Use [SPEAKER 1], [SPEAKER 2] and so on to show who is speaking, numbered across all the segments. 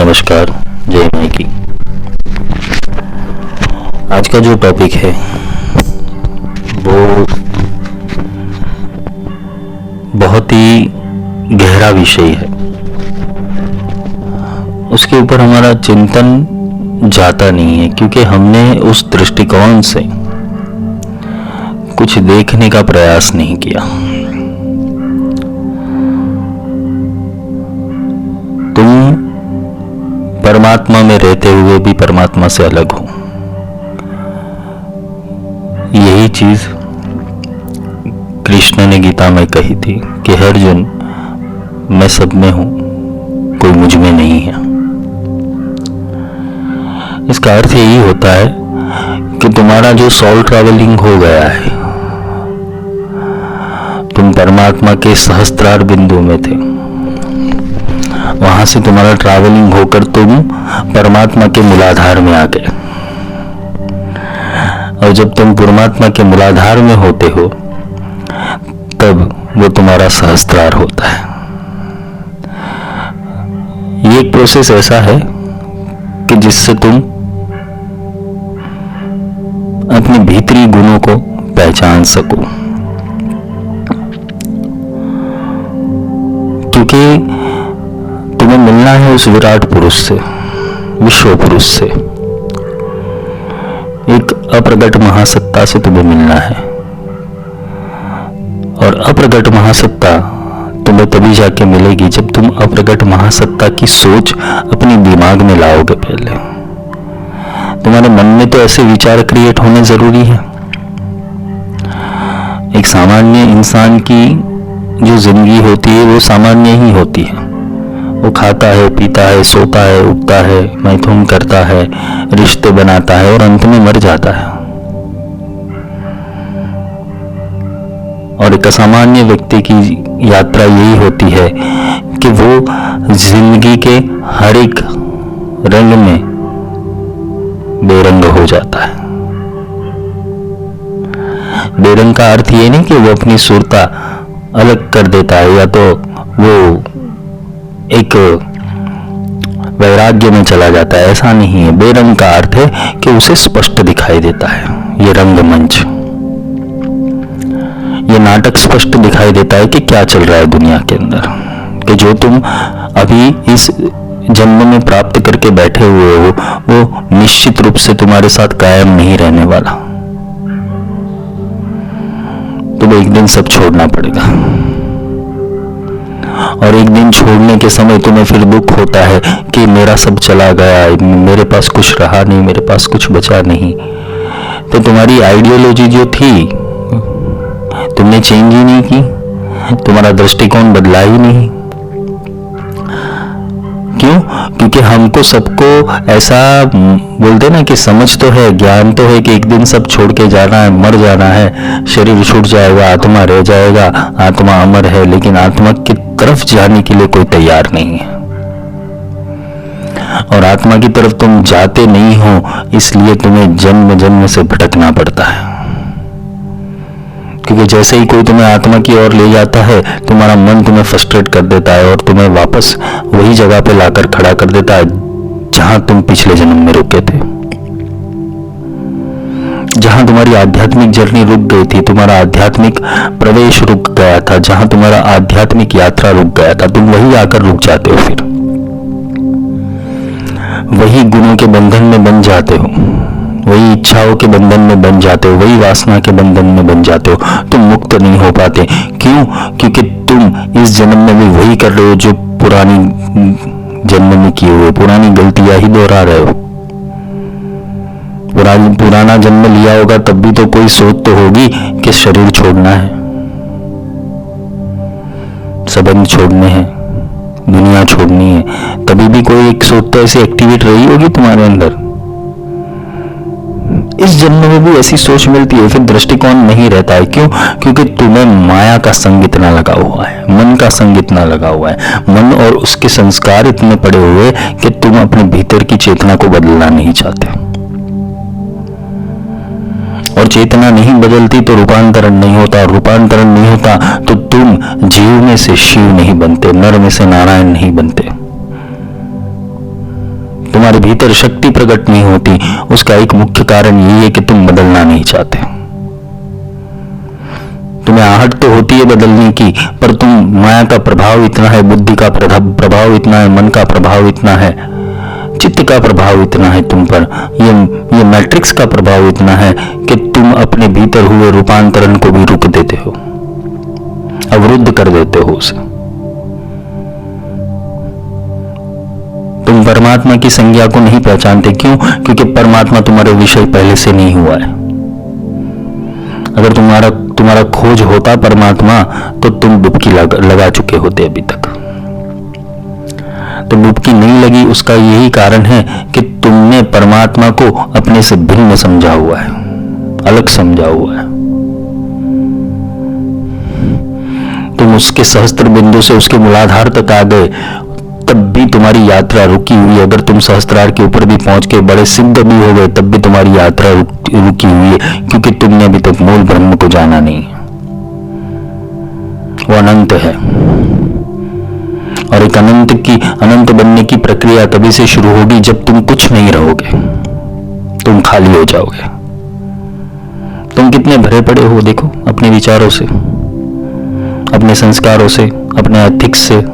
[SPEAKER 1] नमस्कार, जय माई की। आज का जो टॉपिक है वो बहुत ही गहरा विषय है। उसके ऊपर हमारा चिंतन जाता नहीं है क्योंकि हमने उस दृष्टिकोण से कुछ देखने का प्रयास नहीं किया। तुम परमात्मा में रहते हुए भी परमात्मा से अलग हो, यही चीज कृष्ण ने गीता में कही थी कि हे अर्जुन, मैं सब में हूं, कोई मुझ में नहीं है। इसका अर्थ यही होता है कि तुम्हारा जो सोल ट्रैवलिंग हो गया है, तुम परमात्मा के सहस्त्रार बिंदु में थे, वहां से तुम्हारा ट्रैवलिंग होकर तुम परमात्मा के मूलाधार में आ गए। और जब तुम परमात्मा के मूलाधार में होते हो तब वो तुम्हारा सहस्त्रार होता है। ये एक प्रोसेस ऐसा है कि जिससे तुम अपने भीतरी गुणों को पहचान सको, क्योंकि तुम्हें मिलना है उस विराट पुरुष से, विश्व पुरुष से, एक अप्रगट महासत्ता से तुम्हें मिलना है। और अप्रगट महासत्ता तुम्हें तभी जाके मिलेगी जब तुम अप्रगट महासत्ता की सोच अपने दिमाग में लाओगे। पहले तुम्हारे मन में तो ऐसे विचार क्रिएट होने जरूरी है। एक सामान्य इंसान की जो जिंदगी होती है वो सामान्य ही होती है। वो खाता है, पीता है, सोता है, उठता है, मैथुन करता है, रिश्ते बनाता है और अंत में मर जाता है। और एक असामान्य व्यक्ति की यात्रा यही होती है कि वो जिंदगी के हर एक रंग में बेरंग हो जाता है। बेरंग का अर्थ ये नहीं कि वो अपनी सुरता अलग कर देता है या तो वो एक वैराग्य में चला जाता है, ऐसा नहीं है। बेरंग का अर्थ है कि उसे स्पष्ट दिखाई देता है। ये रंगमंच, ये नाटक स्पष्ट दिखाई देता है कि क्या चल रहा है दुनिया के अंदर, कि जो तुम अभी इस जन्म में प्राप्त करके बैठे हुए हो वो निश्चित रूप से तुम्हारे साथ कायम नहीं रहने वाला। तुम्हें एक दिन सब छोड़ना पड़ेगा और एक दिन छोड़ने के समय तुम्हें फिर दुख होता है कि मेरा सब चला गया, मेरे पास कुछ रहा नहीं, मेरे पास कुछ बचा नहीं। तो तुम्हारी आइडियोलॉजी जो थी तुमने चेंज ही नहीं की, तुम्हारा दृष्टिकोण बदला ही नहीं। क्यों? क्योंकि हमको सबको ऐसा बोलते ना कि समझ तो है, ज्ञान तो है कि एक दिन सब छोड़ के जाना है, मर जाना है, शरीर छूट जाएगा, आत्मा रह जाएगा, आत्मा अमर है, लेकिन आत्मा की तरफ जाने के लिए कोई तैयार नहीं है। और आत्मा की तरफ तुम जाते नहीं हो, इसलिए तुम्हें जन्म जन्म से भटकना पड़ता है। क्योंकि जैसे ही कोई तुम्हें आत्मा की ओर ले जाता है, तुम्हारा मन तुम्हें फ्रस्ट्रेट कर देता है और तुम्हें वापस वही जगह पे लाकर खड़ा कर देता है जहां तुम पिछले जन्म में रुके थे, जहां तुम्हारी आध्यात्मिक जर्नी रुक गई थी, तुम्हारा आध्यात्मिक प्रवेश रुक गया था, जहां तुम्हारा आध्यात्मिक यात्रा रुक गया था, तुम वही आकर रुक जाते हो। फिर वही गुणों के बंधन में बन जाते हो, वही इच्छाओं के बंधन में बन जाते हो, वही वासना के बंधन में बन जाते हो। तुम मुक्त नहीं हो पाते। क्यों? क्योंकि तुम इस जन्म में भी वही कर रहे हो जो पुरानी जन्म में किए हुए पुरानी गलतियां ही दोहरा रहे हो। पुराना जन्म लिया होगा तब भी तो कोई सोच तो होगी कि शरीर छोड़ना है, संबंध छोड़ने हैं, दुनिया छोड़नी है, तभी भी कोई एक सोच तो ऐसी एक्टिवेट रही होगी तुम्हारे अंदर। इस जन्म में भी ऐसी सोच मिलती है, फिर दृष्टिकोण नहीं रहता है। क्यों? क्योंकि तुम्हें माया का संग इतना लगा हुआ है, मन का संग इतना लगा हुआ है, मन और उसके संस्कार इतने पड़े हुए कि तुम अपने भीतर की चेतना को बदलना नहीं चाहते। और चेतना नहीं बदलती तो रूपांतरण नहीं होता, और रूपांतरण नहीं होता तो तुम जीव में से शिव नहीं बनते, नर में से नारायण नहीं बनते। तुम्हारे भीतर शक्ति प्रकट नहीं होती, उसका एक मुख्य कारण यही है कि तुम बदलना नहीं चाहते। तुम्हें आहट तो होती है बदलने की, पर तुम माया का प्रभाव इतना है, बुद्धि का प्रभाव इतना है, मन का प्रभाव इतना है, चित्त का प्रभाव इतना है तुम पर, ये मैट्रिक्स का प्रभाव इतना है कि तुम अपने भीतर हुए रूपांतरण को भी रोक देते हो, अवरुद्ध कर देते हो उसे। तुम परमात्मा की संज्ञा को नहीं पहचानते। क्यों? क्योंकि परमात्मा तुम्हारे विषय पहले से नहीं हुआ है। अगर तुम्हारा खोज होता परमात्मा, तो तुम डुबकी लगा चुके होते अभी तक। तो डुबकी नहीं लगी, उसका यही कारण है कि तुमने परमात्मा को अपने से भिन्न समझा हुआ है, अलग समझा हुआ है। तुम उसके सहस्त्र बिंदु से उसके मूलाधार तक आ गए, तब भी तुम्हारी यात्रा रुकी हुई है। अगर तुम सहस्त्रार के ऊपर भी पहुंच के बड़े सिद्ध भी हो गए, तब भी तुम्हारी यात्रा रुकी हुई है, क्योंकि तुमने अभी तक मूल ब्रह्म को जाना नहीं। वो अनंत है, और एक अनंत बनने की प्रक्रिया तभी से शुरू होगी जब तुम कुछ नहीं रहोगे, तुम खाली हो जाओगे। तुम कितने भरे पड़े हो, देखो अपने विचारों से, अपने संस्कारों से, अपने एथिक्स से,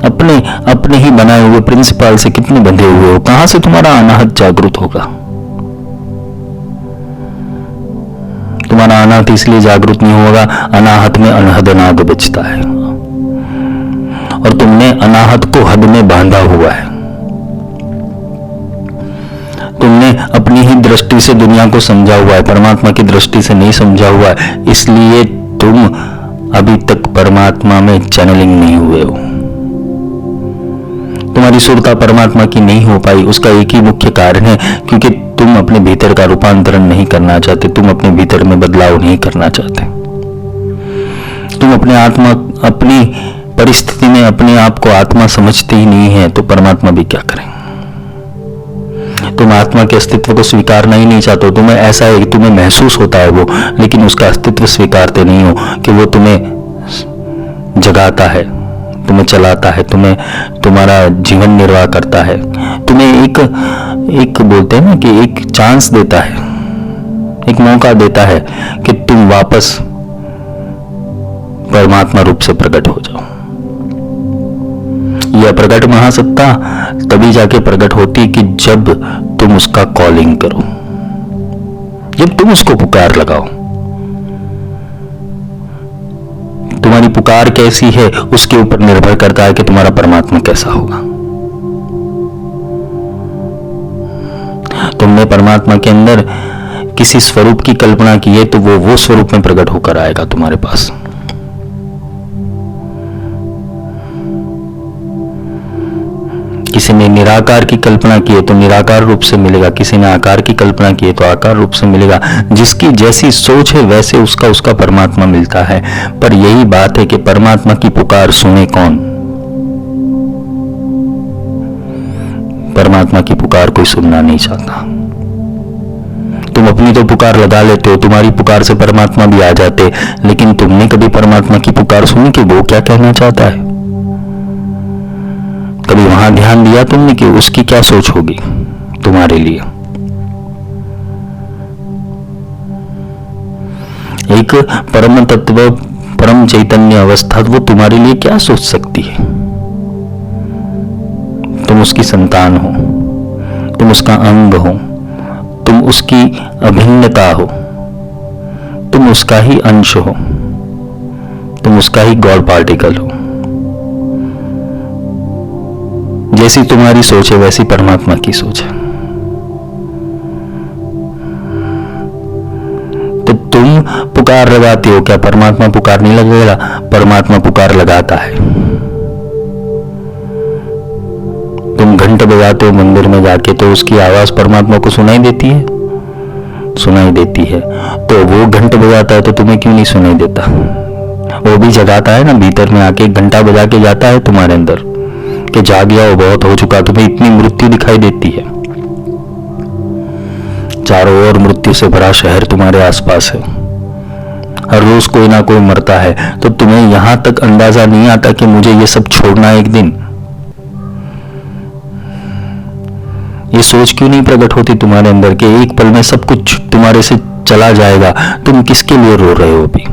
[SPEAKER 1] अपने ही बनाए हुए प्रिंसिपल से कितने बंधे हुए हो। कहां से तुम्हारा अनाहत जागृत होगा? तुम्हारा अनाहत इसलिए जागृत नहीं होगा, अनाहत में अनहद नाद बचता है, और तुमने अनाहत को हद में बांधा हुआ है। तुमने अपनी ही दृष्टि से दुनिया को समझा हुआ है, परमात्मा की दृष्टि से नहीं समझा हुआ है। इसलिए तुम अभी तक परमात्मा में चैनलिंग नहीं हुए हो। तुम्हारी सुरता परमात्मा की नहीं हो पाई। उसका एक ही मुख्य कारण है, क्योंकि तुम अपने भीतर का रूपांतरण नहीं करना चाहते, तुम अपने भीतर में बदलाव नहीं करना चाहते। तुम अपनी परिस्थिति में अपने आप को आत्मा समझते ही नहीं है, तो परमात्मा भी क्या करें? तुम आत्मा के अस्तित्व को स्वीकारना ही नहीं चाहते हो। तुम्हें ऐसा है कि तुम्हें महसूस होता है वो, लेकिन उसका अस्तित्व स्वीकारते नहीं हो कि वो तुम्हें जगाता है, तुम्हें चलाता है, तुम्हारा जीवन निर्वाह करता है, तुम्हें एक बोलते हैं ना कि एक चांस देता है, एक मौका देता है कि तुम वापस परमात्मा रूप से प्रकट हो जाओ। यह प्रकट महासत्ता तभी जाके प्रकट होती कि जब तुम उसका कॉलिंग करो, जब तुम उसको पुकार लगाओ। तुम्हारी पुकार कैसी है उसके ऊपर निर्भर करता है कि तुम्हारा परमात्मा कैसा होगा। तुमने परमात्मा के अंदर किसी स्वरूप की कल्पना की है, तो वो स्वरूप में प्रकट होकर आएगा तुम्हारे पास। किसी ने निराकार की कल्पना की है तो निराकार रूप से मिलेगा, किसी ने आकार की कल्पना की है तो आकार रूप से मिलेगा। जिसकी जैसी सोच है वैसे उसका परमात्मा मिलता है। पर यही बात है कि परमात्मा की पुकार सुने कौन? परमात्मा की पुकार कोई सुनना नहीं चाहता। तुम अपनी तो पुकार लगा लेते हो, तुम्हारी पुकार से परमात्मा भी आ जाते, लेकिन तुमने कभी परमात्मा की पुकार सुनी कि वो क्या कहना चाहता है? कभी वहां ध्यान दिया तुमने कि उसकी क्या सोच होगी तुम्हारे लिए? एक परम तत्व, परम चैतन्य अवस्था, वो तुम्हारे लिए क्या सोच सकती है? तुम उसकी संतान हो, तुम उसका अंग हो, तुम उसकी अभिन्नता हो, तुम उसका ही अंश हो, तुम उसका ही गॉड पार्टिकल हो। जैसी तुम्हारी सोच है वैसी परमात्मा की सोच है। तो तुम पुकार लगाते हो, क्या परमात्मा पुकार नहीं लगेगा? परमात्मा पुकार लगाता है। तुम घंट बजाते हो मंदिर में जाके, तो उसकी आवाज परमात्मा को सुनाई देती है? सुनाई देती है। तो वो घंट बजाता है तो तुम्हें क्यों नहीं सुनाई देता? वो भी जगाता है ना, भीतर में आके घंटा बजा के जाता है तुम्हारे अंदर कि जाग गया, वो बहुत हो चुका। तुम्हें इतनी मृत्यु दिखाई देती है, चारों ओर मृत्यु से भरा शहर तुम्हारे आसपास है, हर रोज कोई ना कोई मरता है, तो तुम्हें यहां तक अंदाजा नहीं आता कि मुझे ये सब छोड़ना एक दिन। ये सोच क्यों नहीं प्रकट होती तुम्हारे अंदर के एक पल में सब कुछ तुम्हारे से चला जाएगा, तुम किसके लिए रो रहे हो अभी?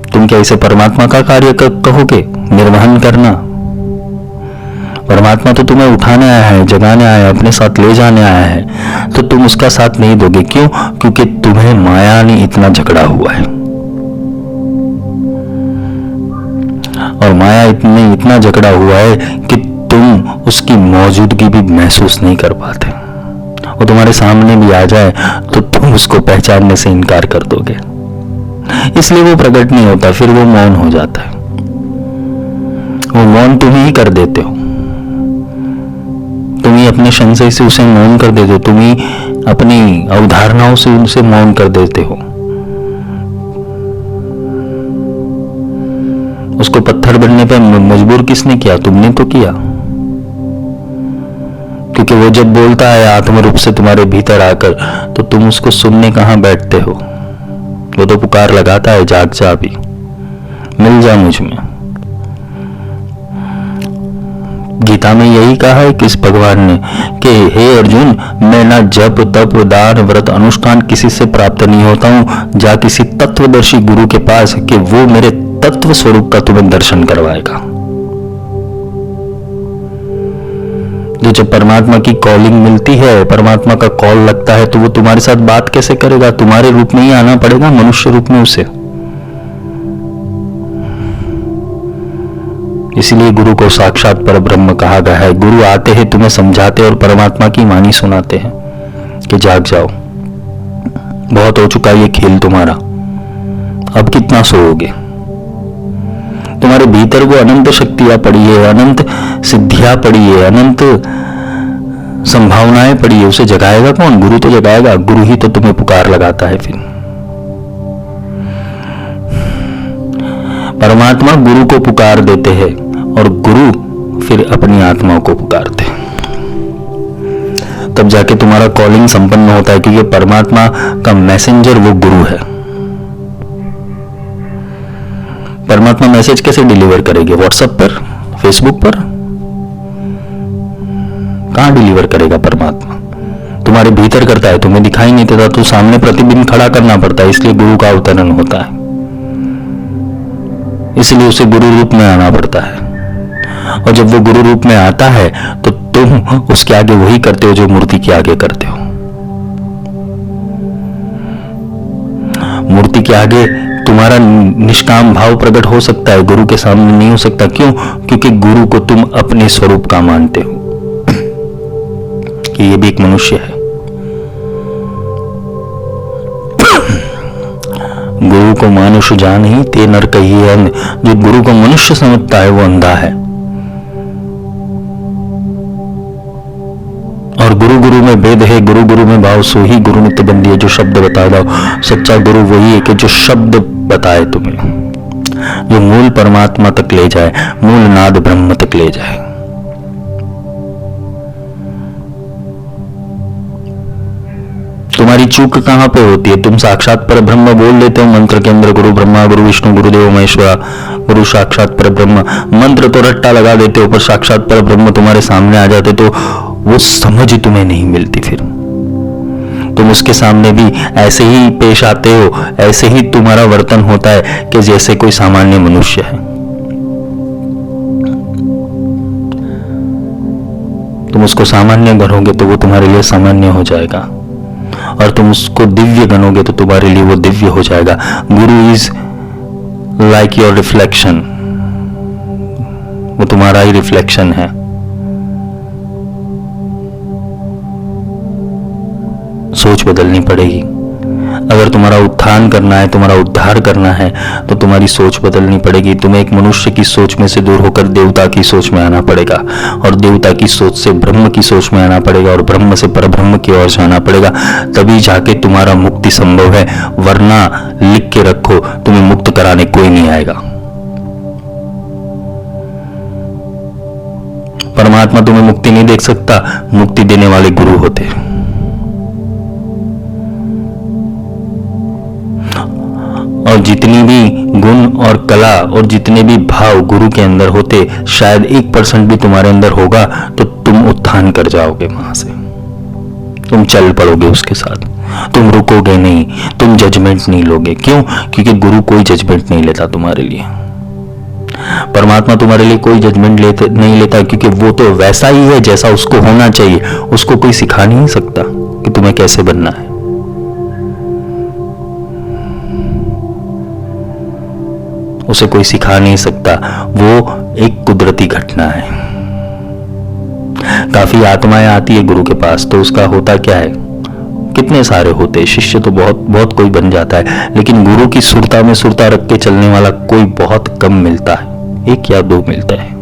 [SPEAKER 1] तुम क्या इसे परमात्मा का कार्य कहोगे निर्वहन करना? परमात्मा तो तुम्हें उठाने आया है, जगाने आया है, अपने साथ ले जाने आया है, तो तुम उसका साथ नहीं दोगे। क्यों? क्योंकि तुम्हें माया ने इतना झगड़ा हुआ है, और माया इतना झगड़ा हुआ है कि तुम उसकी मौजूदगी भी महसूस नहीं कर पाते। वो तुम्हारे सामने भी आ जाए तो तुम उसको पहचानने से इनकार कर दोगे, इसलिए वो प्रकट नहीं होता, फिर वो मौन हो जाता है। वो मौन तुम ही कर देते हो, तुम ही अपने संशय से उसे मौन कर देते हो, तुम ही अपनी अवधारणाओं से उनसे मौन कर देते हो। उसको पत्थर बनने पर मजबूर किसने किया? तुमने तो किया, क्योंकि वो जब बोलता है आत्म रूप से तुम्हारे भीतर आकर, तो तुम उसको सुनने कहां बैठते हो? वो तो पुकार लगाता है, जाग जा भी, मिल जा मुझ में। गीता में यही कहा है किस भगवान ने कि हे अर्जुन, मैं ना जप तप दान व्रत अनुष्ठान किसी से प्राप्त नहीं होता हूं, जा किसी तत्वदर्शी गुरु के पास कि वो मेरे तत्व स्वरूप का तुम्हें दर्शन करवाएगा। जो जब परमात्मा की कॉलिंग मिलती है, परमात्मा का कॉल लगता है, तो वो तुम्हारे साथ बात कैसे करेगा? तुम्हारे रूप में ही आना पड़ेगा, मनुष्य रूप में उसे। इसलिए गुरु को साक्षात परब्रह्म कहा गया है। गुरु आते हैं, तुम्हें समझाते और परमात्मा की वाणी सुनाते हैं कि जाग जाओ, बहुत हो चुका ये खेल तुम्हारा, अब कितना सोओगे? तुम्हारे भीतर वो अनंत शक्तियां पड़ी है, अनंत सिद्धियां पड़ी है, अनंत संभावनाएं पड़ी है, उसे जगाएगा कौन? गुरु तो जगाएगा, गुरु ही तो तुम्हें पुकार लगाता है। फिर परमात्मा गुरु को पुकार देते हैं और गुरु फिर अपनी आत्मा को पुकारते हैं, तब जाके तुम्हारा कॉलिंग संपन्न होता है, क्योंकि परमात्मा का मैसेंजर वो गुरु है। परमात्मा मैसेज कैसे डिलीवर करेंगे? व्हाट्सएप पर, फेसबुक पर? कहां डिलीवर करेगा परमात्मा? तुम्हारे भीतर करता है, तुम्हें दिखाई नहीं देता, तो सामने प्रतिबिंब खड़ा करना पड़ता है, इसलिए गुरु का अवतरण होता है, इसलिए उसे गुरु रूप में आना पड़ता है। और जब वो गुरु रूप में आता है तो तुम उसके आगे वही करते हो जो मूर्ति के आगे करते हो। मूर्ति के आगे तुम्हारा निष्काम भाव प्रकट हो सकता है, गुरु के सामने नहीं हो सकता। क्यों? क्योंकि गुरु को तुम अपने स्वरूप का मानते हो कि ये भी एक मनुष्य है। गुरु को मानुष जान ही ते नर कहिए अंध। जो गुरु को मनुष्य समझता है वो अंधा है। और गुरु गुरु में भेद है, गुरु गुरु में भाव, सो ही गुरु नित्य बंदी है। जो शब्द बता दो, सच्चा गुरु वही है कि जो शब्द बताए तुम्हें, जो मूल परमात्मा तक ले जाए, मूल नाद ब्रह्म तक ले जाए। तुम्हारी चूक कहां पे होती है? तुम साक्षात पर ब्रह्म बोल लेते हो मंत्र के अंदर, गुरु ब्रह्मा गुरु विष्णु गुरुदेव महेश्वरा, गुरु साक्षात पर ब्रह्म। मंत्र तो रट्टा लगा देते हो, पर साक्षात पर ब्रह्म तुम्हारे सामने आ जाते तो वो समझ तुम्हें नहीं मिलती। फिर तुम उसके सामने भी ऐसे ही पेश आते हो, ऐसे ही तुम्हारा वर्तन होता है कि जैसे कोई सामान्य मनुष्य है। तुम उसको सामान्य गणोगे तो वो तुम्हारे लिए सामान्य हो जाएगा, और तुम उसको दिव्य गणोगे तो तुम्हारे लिए वो दिव्य हो जाएगा। गुरु इज लाइक योर रिफ्लेक्शन, वो तुम्हारा ही रिफ्लेक्शन है। सोच बदलनी पड़ेगी। अगर तुम्हारा उत्थान करना है, तुम्हारा उद्धार करना है, तो तुम्हारी सोच बदलनी पड़ेगी। तुम्हें एक मनुष्य की सोच में से दूर होकर देवता की सोच में आना पड़ेगा, और देवता की सोच से ब्रह्म की सोच में आना पड़ेगा, और ब्रह्म से परब्रह्म की ओर जाना पड़ेगा। तभी जाके तुम्हारा मुक्ति संभव है। वरना लिख के रखो, तुम्हें मुक्त कराने कोई नहीं आएगा। परमात्मा तुम्हें मुक्ति नहीं दे सकता, मुक्ति देने वाले गुरु होते हैं। और जितनी भी गुण और कला और जितने भी भाव गुरु के अंदर होते, शायद 1% भी तुम्हारे अंदर होगा तो तुम उत्थान कर जाओगे वहां से, तुम चल पड़ोगे उसके साथ, तुम रुकोगे नहीं, तुम जजमेंट नहीं लोगे। क्यों? क्योंकि गुरु कोई जजमेंट नहीं लेता तुम्हारे लिए, परमात्मा तुम्हारे लिए कोई जजमेंट नहीं लेता, क्योंकि वो तो वैसा ही है जैसा उसको होना चाहिए। उसको कोई सिखा नहीं सकता कि तुम्हें कैसे बनना है। उसे कोई सिखा नहीं सकता, वो एक कुदरती घटना है। काफी आत्माएं आती है गुरु के पास, तो उसका होता क्या है, कितने सारे होते हैं शिष्य, तो बहुत बहुत कोई बन जाता है, लेकिन गुरु की सुरता में सुरता रख के चलने वाला कोई बहुत कम मिलता है, 1 या 2 मिलता है।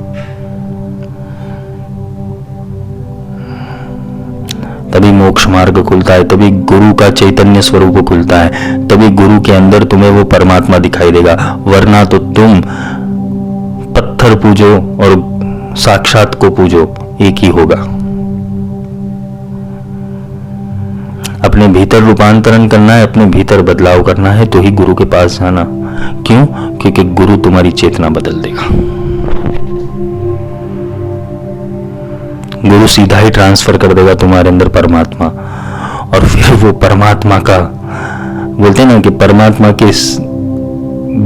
[SPEAKER 1] तभी मोक्ष मार्ग खुलता है, तभी गुरु का चैतन्य स्वरूप खुलता है, तभी गुरु के अंदर तुम्हें वो परमात्मा दिखाई देगा। वरना तो तुम पत्थर पूजो और साक्षात को पूजो, एक ही होगा। अपने भीतर रूपांतरण करना है, अपने भीतर बदलाव करना है, तो ही गुरु के पास जाना। क्यों? क्योंकि गुरु तुम्हारी चेतना बदल देगा। गुरु सीधा ही ट्रांसफर कर देगा तुम्हारे अंदर परमात्मा, और फिर वो परमात्मा का, बोलते हैं ना कि परमात्मा के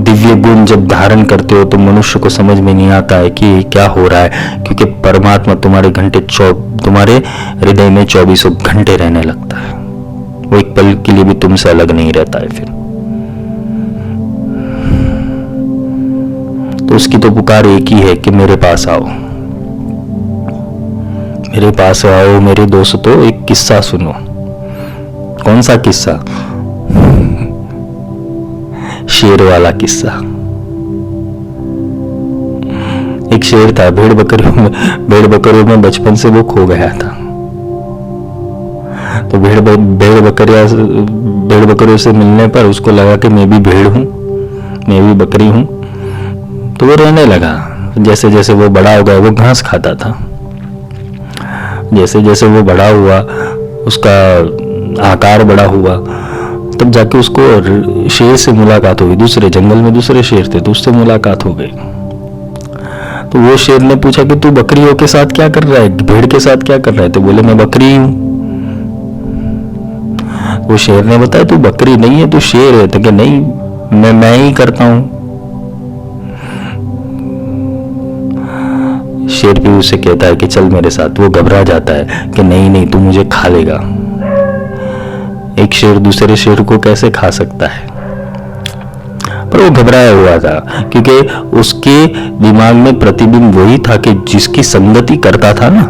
[SPEAKER 1] दिव्य गुण जब धारण करते हो तो मनुष्य को समझ में नहीं आता है कि क्या हो रहा है, क्योंकि परमात्मा तुम्हारे हृदय में 24 घंटे रहने लगता है। वो एक पल के लिए भी तुमसे अलग नहीं रहता है। फिर तो उसकी तो पुकार एक ही है कि मेरे पास आओ, मेरे पास आओ मेरे दोस्तों। एक किस्सा सुनो। कौन सा किस्सा? शेर वाला किस्सा। एक शेर था, भेड़ बकरियों में बचपन से वो खो गया था। तो भेड़ बकरियों से मिलने पर उसको लगा कि मैं भी भेड़ हूं, मैं भी बकरी हूं, तो वो रहने लगा। जैसे जैसे वो बड़ा हो गया, वो घास खाता था। जैसे जैसे वो बड़ा हुआ, उसका आकार बड़ा हुआ, तब जाके उसको शेर से मुलाकात हुई। दूसरे जंगल में दूसरे शेर थे, तो उससे मुलाकात हो गई। तो वो शेर ने पूछा कि तू बकरियों के साथ क्या कर रहा है, भेड़ के साथ क्या कर रहा है? तो बोले मैं बकरी हूं। वो शेर ने बताया तू बकरी नहीं है, तू शेर है। तो कि नहीं, मैं ही करता हूं। शेर भी उसे कहता है कि चल मेरे साथ। वो घबरा जाता है कि नहीं नहीं, तू मुझे खा लेगा। एक शेर दूसरे शेर को कैसे खा सकता है? पर वो घबराया हुआ था, क्योंकि उसके दिमाग में प्रतिबिंब वही था कि जिसकी संगति करता था ना,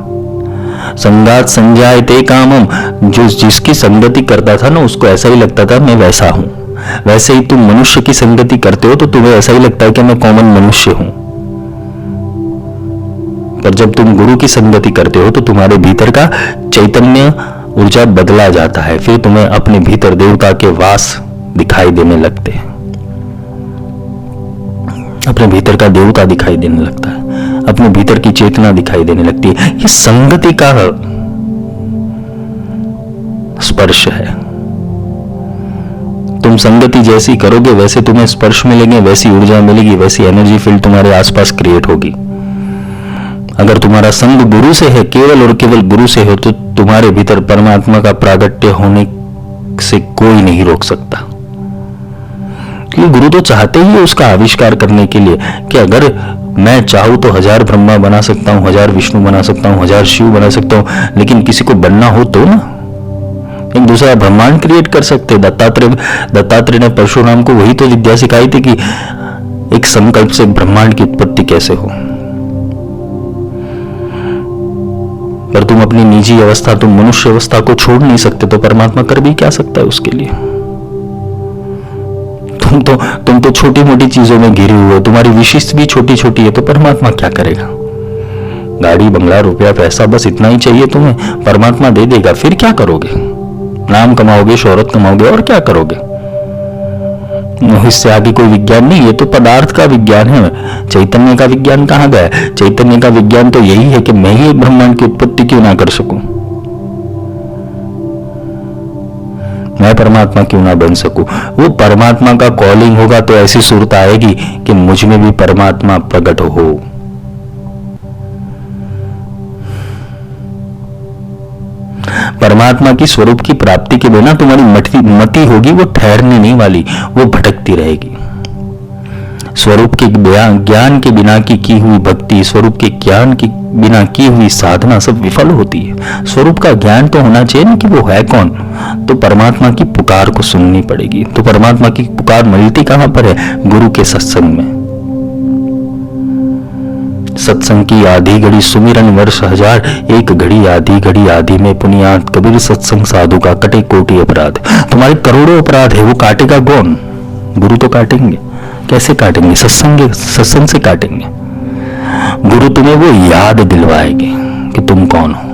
[SPEAKER 1] संगात संजायते कामम, जो जिसकी संगति करता था ना, उसको ऐसा ही लगता था मैं वैसा हूं। वैसे ही तुम मनुष्य की संगति करते हो तो तुम्हें ऐसा ही लगता है कि मैं कॉमन मनुष्य हूं। पर जब तुम गुरु की संगति करते हो तो तुम्हारे भीतर का चैतन्य ऊर्जा बदला जाता है। फिर तुम्हें अपने भीतर देवता के वास दिखाई देने लगते हैं, अपने भीतर का देवता दिखाई देने लगता है, अपने भीतर की चेतना दिखाई देने लगती है। ये संगति का स्पर्श है। तुम संगति जैसी करोगे वैसे तुम्हें स्पर्श मिलेंगे, वैसी ऊर्जा मिलेगी, वैसी एनर्जी फील्ड तुम्हारे आसपास क्रिएट होगी। अगर तुम्हारा संग गुरु से है, केवल और केवल गुरु से हो, तो तुम्हारे भीतर परमात्मा का प्रागट्य होने से कोई नहीं रोक सकता। क्योंकि गुरु तो चाहते ही है उसका आविष्कार करने के लिए कि अगर मैं चाहूं तो 1000 ब्रह्मा बना सकता हूं, 1000 विष्णु बना सकता हूं, 1000 शिव बना सकता हूं, लेकिन किसी को बनना हो तो ना, एक दूसरा ब्रह्मांड क्रिएट कर सकते। दत्तात्रेय ने परशुराम को वही तो विद्या सिखाई थी कि एक संकल्प से ब्रह्मांड की उत्पत्ति कैसे हो। पर तुम अपनी निजी अवस्था, तुम मनुष्य अवस्था को छोड़ नहीं सकते, तो परमात्मा कर भी क्या सकता है उसके लिए? तुम तो छोटी मोटी चीजों में घिरे हुए हो, तुम्हारी विशिष्ट भी छोटी छोटी है, तो परमात्मा क्या करेगा? गाड़ी बंगला रुपया पैसा बस इतना ही चाहिए तुम्हें, परमात्मा दे देगा। फिर क्या करोगे? नाम कमाओगे, शोहरत कमाओगे, और क्या करोगे? इससे आगे कोई विज्ञान नहीं, ये तो पदार्थ का विज्ञान है। चैतन्य का विज्ञान कहां गया? चैतन्य का विज्ञान तो यही है कि मैं ही ब्रह्मांड की उत्पत्ति क्यों ना कर सकूं, मैं परमात्मा क्यों ना बन सकूं। वो परमात्मा का कॉलिंग होगा तो ऐसी सूरत आएगी कि मुझ में भी परमात्मा प्रकट हो। परमात्मा की स्वरूप की प्राप्ति के बिना तुम्हारी मति होगी वो ठहरने नहीं वाली, वो भटकती रहेगी। स्वरूप के ज्ञान के बिना की हुई भक्ति, स्वरूप के ज्ञान के बिना की हुई साधना सब विफल होती है। स्वरूप का ज्ञान तो होना चाहिए ना कि वो है कौन। तो परमात्मा की पुकार को सुननी पड़ेगी। तो परमात्मा की पुकार मिलती कहां पर है? गुरु के सत्संग में। सत्संग की आधी घड़ी सुमिरन वर्ष हजार, एक घड़ी आधी में पुनियात कबीर सत्संग साधु का कटे कोटि अपराध। तुम्हारे करोड़ों अपराध है, वो काटेगा कौन? गुरु तो काटेंगे। कैसे काटेंगे? सत्संग से काटेंगे। गुरु तुम्हें वो याद दिलवाएंगे कि तुम कौन हो।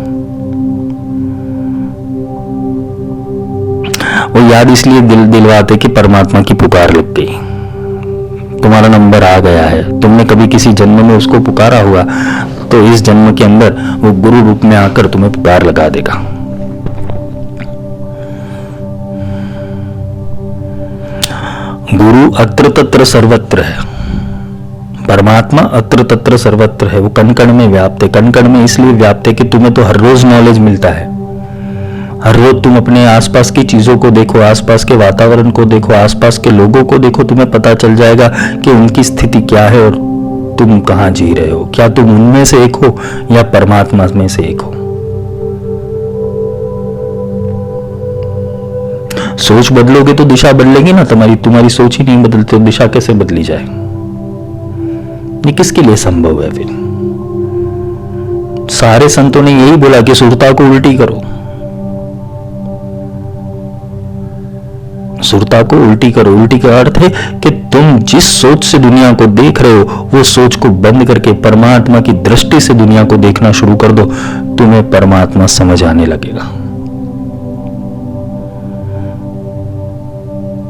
[SPEAKER 1] वो याद इसलिए दिलवाते कि परमात्मा की पुकार लग गई, तुम्हारा नंबर आ गया है। तुमने कभी किसी जन्म में उसको पुकारा हुआ तो इस जन्म के अंदर वो गुरु रूप में आकर तुम्हें पुकार लगा देगा। गुरु अत्र तत्र सर्वत्र है, परमात्मा अत्र तत्र सर्वत्र है। वो कण कण में व्याप्त है। कण कण में इसलिए व्याप्त है कि तुम्हें तो हर रोज नॉलेज मिलता है। हर रोज तुम अपने आसपास की चीजों को देखो, आसपास के वातावरण को देखो, आसपास के लोगों को देखो, तुम्हें पता चल जाएगा कि उनकी स्थिति क्या है और तुम कहां जी रहे हो। क्या तुम उनमें से एक हो या परमात्मा में से एक हो? सोच बदलोगे तो दिशा बदलेगी ना तुम्हारी सोच ही नहीं बदलती तो दिशा कैसे बदली जाए? ये किसके लिए संभव है? फिर सारे संतों ने यही बोला कि सुरता को उल्टी करो, सुरता को उल्टी करो। उल्टी का अर्थ है कि तुम जिस सोच से दुनिया को देख रहे हो वो सोच को बंद करके परमात्मा की दृष्टि से दुनिया को देखना शुरू कर दो, तुम्हें परमात्मा समझ आने लगेगा।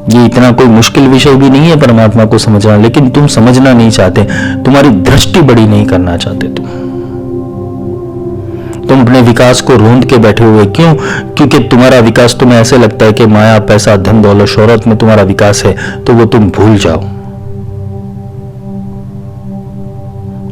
[SPEAKER 1] ये इतना कोई मुश्किल विषय भी नहीं है परमात्मा को समझना, लेकिन तुम समझना नहीं चाहते, तुम्हारी दृष्टि बड़ी नहीं करना चाहते। तुम अपने विकास को रोंद के बैठे हुए। क्यों? क्योंकि तुम्हारा विकास तुम्हें ऐसे लगता है कि माया, पैसा, धन, दौलत, शोहरत में तुम्हारा विकास है, तो वो तुम भूल जाओ।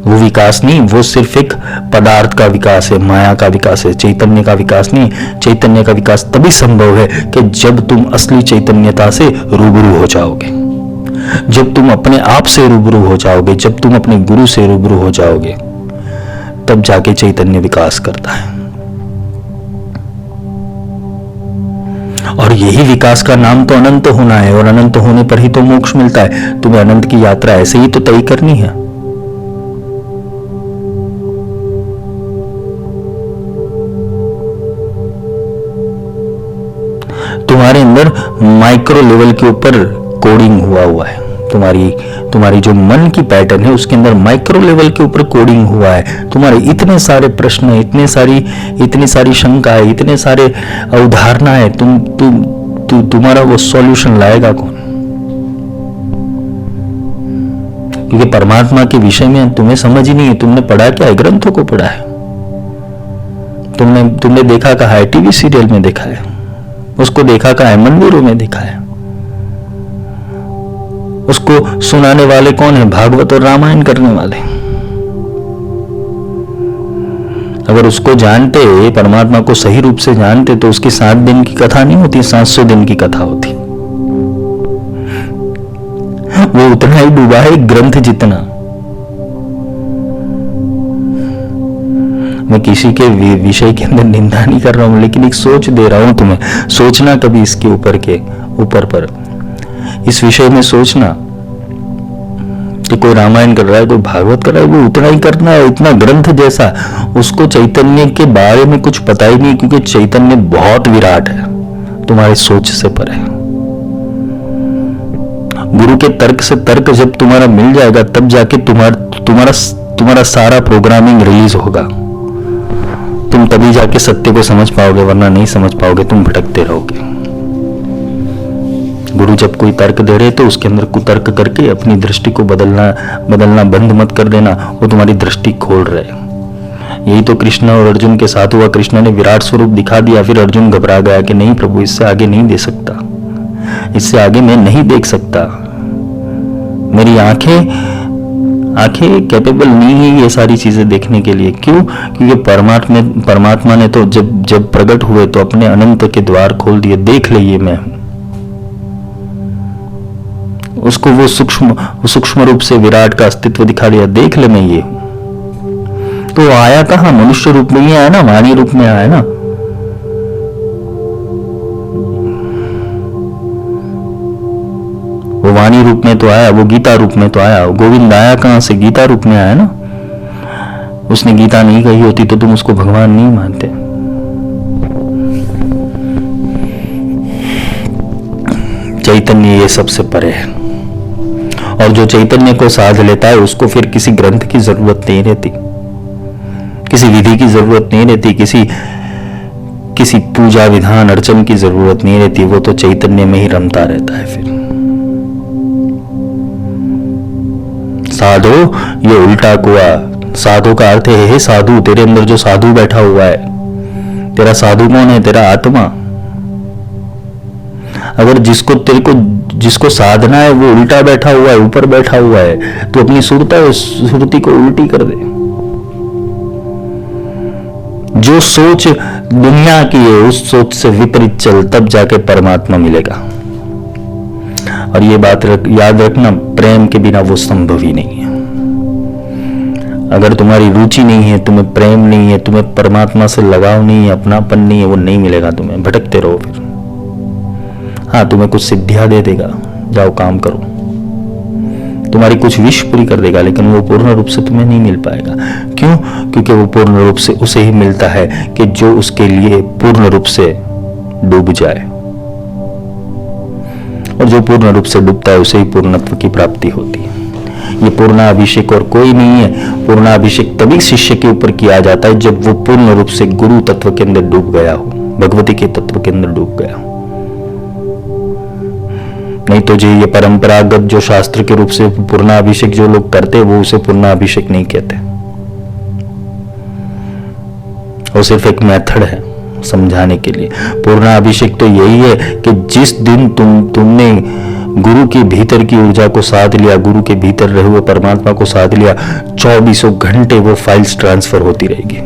[SPEAKER 1] वो विकास नहीं, वो सिर्फ एक पदार्थ का विकास है, माया का विकास है, चैतन्य का विकास नहीं। चैतन्य का विकास तभी संभव है कि जब तुम असली चैतन्यता से रूबरू हो जाओगे, जब तुम अपने आप से रूबरू हो जाओगे, जब तुम अपने गुरु से रूबरू हो जाओगे, तब जाके चैतन्य विकास करता है। और यही विकास का नाम तो अनंत होना है, और अनंत होने पर ही तो मोक्ष मिलता है। तुम्हें अनंत की यात्रा ऐसे ही तो तय करनी है। तुम्हारे अंदर माइक्रो लेवल के ऊपर कोडिंग हुआ है। तुम्हारी जो मन की पैटर्न है उसके अंदर माइक्रो लेवल के ऊपर कोडिंग हुआ है। तुम्हारे इतने सारे प्रश्न, इतनी सारी शंकाएं, इतने सारे अवधारणाएं, तुम्हारा वो सॉल्यूशन लाएगा कौन? क्योंकि परमात्मा के विषय में तुम्हें समझ ही नहीं है। तुमने पढ़ा क्या है? ग्रंथों को पढ़ा है। तुमने देखा कहाँ है? टीवी सीरियल में देखा है। उसको देखा कहाँ है? मंदिरों में देखा है। उसको सुनाने वाले कौन है? भागवत और रामायण करने वाले। अगर उसको जानते, परमात्मा को सही रूप से जानते, तो उसकी 7 दिन की कथा नहीं होती, 700 दिन की कथा होती। वो उतना ही डूबा है ग्रंथ जितना। मैं किसी के विषय के अंदर निंदा नहीं कर रहा हूं, लेकिन एक सोच दे रहा हूं तुम्हें। सोचना कभी इसके ऊपर पर इस विषय में सोचना कि कोई रामायण कर रहा है, कोई भागवत कर रहा है, वो उतना ही करना है, इतना ग्रंथ जैसा। उसको चैतन्य के बारे में कुछ पता ही नहीं, क्योंकि चैतन्य बहुत विराट है, तुम्हारी सोच से पर है। गुरु के तर्क से तर्क जब तुम्हारा मिल जाएगा, तब जाके तुम्हारा सारा प्रोग्रामिंग रिलीज होगा। तुम तभी जाके सत्य को समझ पाओगे, वरना नहीं समझ पाओगे, तुम भटकते रहोगे। गुरु जब कोई तर्क दे रहे तो उसके अंदर कुतर्क करके अपनी दृष्टि को बदलना बंद मत कर देना, वो तुम्हारी दृष्टि खोल रहे। यही तो कृष्ण और अर्जुन के साथ हुआ। कृष्ण ने विराट स्वरूप दिखा दिया, फिर अर्जुन घबरा गया कि नहीं प्रभु, इससे आगे नहीं दे सकता, इससे आगे मैं नहीं देख सकता। मेरी आंखें आंखें कैपेबल नहीं है ये सारी चीजें देखने के लिए। क्यों? क्योंकि परमात्मा ने तो जब प्रकट हुए तो अपने अनंत के द्वार खोल दिए। देख ले ये मैं हूं। उसको वो सूक्ष्म रूप से विराट का अस्तित्व दिखा दिया। देख ले मैं ये हूं। तो आया कहां? मनुष्य रूप में ही आया ना, वाणी रूप में आया ना। वो वाणी रूप में तो आया, वो गीता रूप में तो आया। गोविंद आया कहां से? गीता रूप में आया ना। उसने गीता नहीं कही होती तो तुम उसको भगवान नहीं मानते। चैतन्य ये सबसे परे है, और जो चैतन्य को साध लेता है उसको फिर किसी ग्रंथ की जरूरत नहीं रहती, किसी विधि की जरूरत नहीं रहती, किसी पूजा विधान अर्चन की जरूरत नहीं रहती। वो तो चैतन्य में ही रमता रहता है। फिर साधो ये उल्टा कुआ। साधु का अर्थ है, हे साधु, तेरे अंदर जो साधु बैठा हुआ है, तेरा साधु कौन है? तेरा आत्मा। अगर जिसको साधना है वो उल्टा बैठा हुआ है, ऊपर बैठा हुआ है, तो अपनी सुरती को उल्टी कर दे। जो सोच दुनिया की है उस सोच से विपरीत चल, तब जाके परमात्मा मिलेगा। और ये बात याद रखना, प्रेम के बिना वो संभव ही नहीं है। अगर तुम्हारी रुचि नहीं है, तुम्हें प्रेम नहीं है, तुम्हें परमात्मा से लगाव नहीं है, अपनापन नहीं है, वो नहीं मिलेगा तुम्हें। भटकते रहो फिर। हाँ, तुम्हें कुछ सिद्धियां दे देगा, जाओ काम करो, तुम्हारी कुछ विश पूरी कर देगा, लेकिन वो पूर्ण रूप से तुम्हें नहीं मिल पाएगा। क्यों? क्योंकि वो पूर्ण रूप से उसे ही मिलता है कि जो उसके लिए पूर्ण रूप से डूब जाए, और जो पूर्ण रूप से डूबता है उसे ही पूर्णत्व की प्राप्ति होती है। ये पूर्णाभिषेक और कोई नहीं है। पूर्णाभिषेक तभी शिष्य के ऊपर किया जाता है जब वो पूर्ण रूप से गुरु तत्व के अंदर डूब गया हो, भगवती के तत्व के अंदर डूब गया हो। नहीं तो जो ये परंपरागत जो शास्त्र के रूप से पूर्णाभिषेक जो लोग करते वो उसे पूर्णाभिषेक नहीं कहते। वो सिर्फ एक मेथड है समझाने के लिए। पूर्णाभिषेक तो यही है कि जिस दिन तुमने गुरु के भीतर की ऊर्जा को साध लिया, गुरु के भीतर रहे हुए परमात्मा को साध लिया, 24 घंटे वो फाइल्स ट्रांसफर होती रहेगी,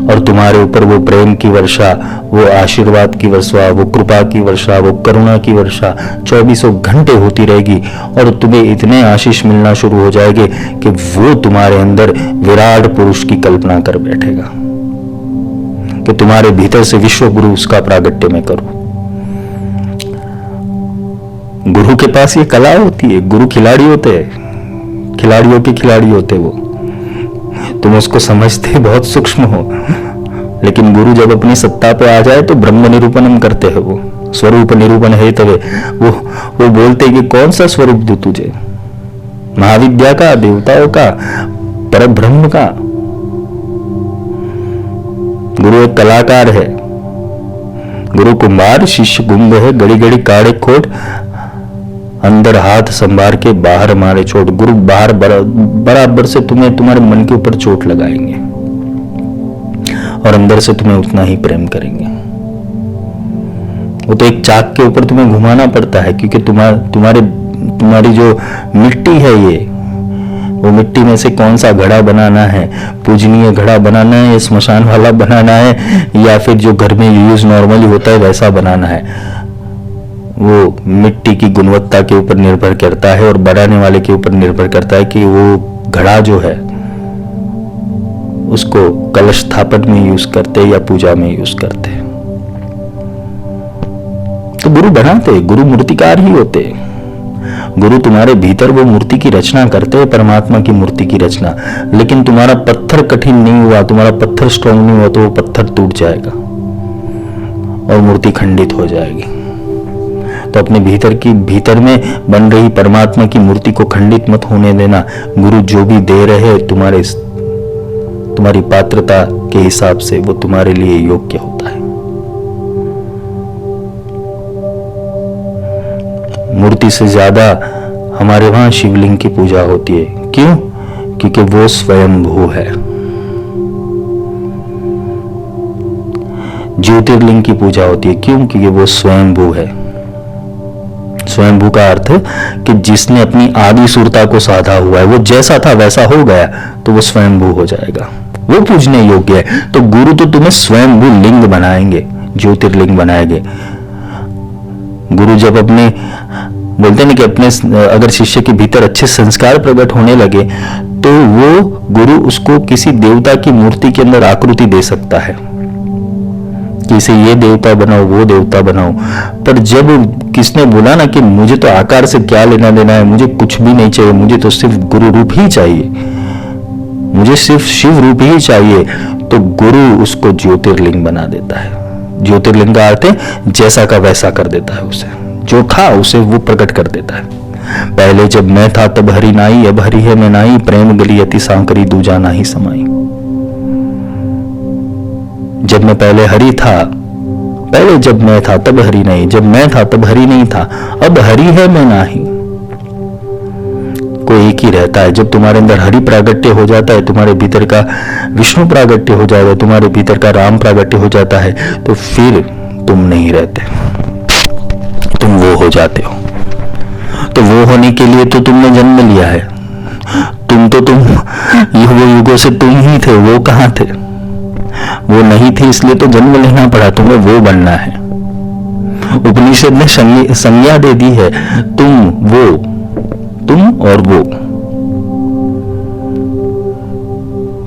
[SPEAKER 1] और तुम्हारे ऊपर वो प्रेम की वर्षा, वो आशीर्वाद की वर्षा, वो कृपा की वर्षा, वो करुणा की वर्षा 24 घंटे होती रहेगी। और तुम्हें इतने आशीष मिलना शुरू हो जाएंगे कि वो तुम्हारे अंदर विराट पुरुष की कल्पना कर बैठेगा कि तुम्हारे भीतर से विश्व गुरु उसका प्रागट्य में करो। गुरु के पास ये कला होती है। गुरु खिलाड़ी होते हैं, खिलाड़ियों के खिलाड़ी होते वो। तुम उसको समझते बहुत सूक्ष्म हो, लेकिन गुरु जब अपनी सत्ता पे आ जाए तो ब्रह्म निरूपणम करते हैं। वो स्वरूप निरूपण है तवे वो बोलते कि कौन सा स्वरूप दू तुझे, महाविद्या का, देवताओं का, पर ब्रह्म का। गुरु एक कलाकार है। गुरु कुंभार, शिष्य गुंग है। घड़ी घड़ी काढ़े खोट, अंदर हाथ संभार के बाहर मारे चोट। गुरु बाहर बराबर से तुम्हें तुम्हारे मन के ऊपर चोट लगाएंगे, और अंदर से तुम्हें उतना ही प्रेम करेंगे। वो तो एक चाक के ऊपर तुम्हें घुमाना पड़ता है, क्योंकि तुम्हारी जो मिट्टी है, ये वो मिट्टी में से कौन सा घड़ा बनाना है, पूजनीय घड़ा बनाना है, स्मशान वाला बनाना है, या फिर जो घर में यूज नॉर्मली होता है वैसा बनाना है, वो मिट्टी की गुणवत्ता के ऊपर निर्भर करता है, और बनाने वाले के ऊपर निर्भर करता है कि वो घड़ा जो है उसको कलश स्थापन में यूज करते या पूजा में यूज करते। तो गुरु बनाते, गुरु मूर्तिकार ही होते। गुरु तुम्हारे भीतर वो मूर्ति की रचना करते हैं, परमात्मा की मूर्ति की रचना। लेकिन तुम्हारा पत्थर कठिन नहीं हुआ, तुम्हारा पत्थर स्ट्रांग नहीं हुआ, तो वो पत्थर टूट जाएगा और मूर्ति खंडित हो जाएगी। तो अपने भीतर में बन रही परमात्मा की मूर्ति को खंडित मत होने देना। गुरु जो भी दे रहे तुम्हारी पात्रता के हिसाब से वो तुम्हारे लिए योग्य होता है। मूर्ति से ज्यादा हमारे वहां शिवलिंग की पूजा होती है। क्यों? क्योंकि वो स्वयंभू है। ज्योतिर्लिंग की पूजा होती है। क्यों? क्योंकि वो स्वयंभू है। स्वयंभू का अर्थ है कि जिसने अपनी आदि सुरता को साधा हुआ है, वो जैसा था वैसा हो गया, तो वो स्वयंभू हो जाएगा, वो पूजने योग्य है। तो गुरु तो तुम्हें स्वयंभू लिंग बनाएंगे, ज्योतिर्लिंग बनाएंगे। गुरु जब अपने बोलते हैं कि अपने अगर शिष्य के भीतर अच्छे संस्कार प्रकट होने लगे तो वो गुरु उसको किसी देवता की मूर्ति के अंदर आकृति दे सकता है, किसी ये देवता बनाओ वो देवता बनाओ। पर जब किसने बोला ना कि मुझे तो आकार से क्या लेना देना है, मुझे कुछ भी नहीं चाहिए, मुझे तो सिर्फ गुरु रूप ही चाहिए, मुझे सिर्फ शिव रूप ही चाहिए, तो गुरु उसको ज्योतिर्लिंग बना देता है। ज्योतिर्लिंग का अर्थ है जैसा का वैसा कर देता है, उसे जो था उसे वो प्रकट कर देता है। पहले जब मैं था तब हरि नाई, अब हरि है मैं नाई, प्रेम गली अति सांकरी दूजा नाही समाई। जब मैं पहले हरि था, पहले जब मैं था तब हरि नहीं, जब मैं था तब हरि नहीं था, अब हरि है मैं नाही। कोई एक ही रहता है। जब तुम्हारे अंदर हरि प्रागट्य हो जाता है, तुम्हारे भीतर का विष्णु प्रागट्य हो जाएगा, तुम्हारे भीतर का राम प्रागट्य हो जाता है, तो फिर तुम नहीं रहते, तुम वो हो जाते हो। तो वो होने के लिए तो तुमने जन्म लिया है, तुम युगों युगों से तुम ही थे, वो कहां थे? वो नहीं थे, इसलिए तो जन्म लेना पड़ा, तुम्हें वो बनना है। उपनिषद ने संज्ञा दे दी है, तुम और वो,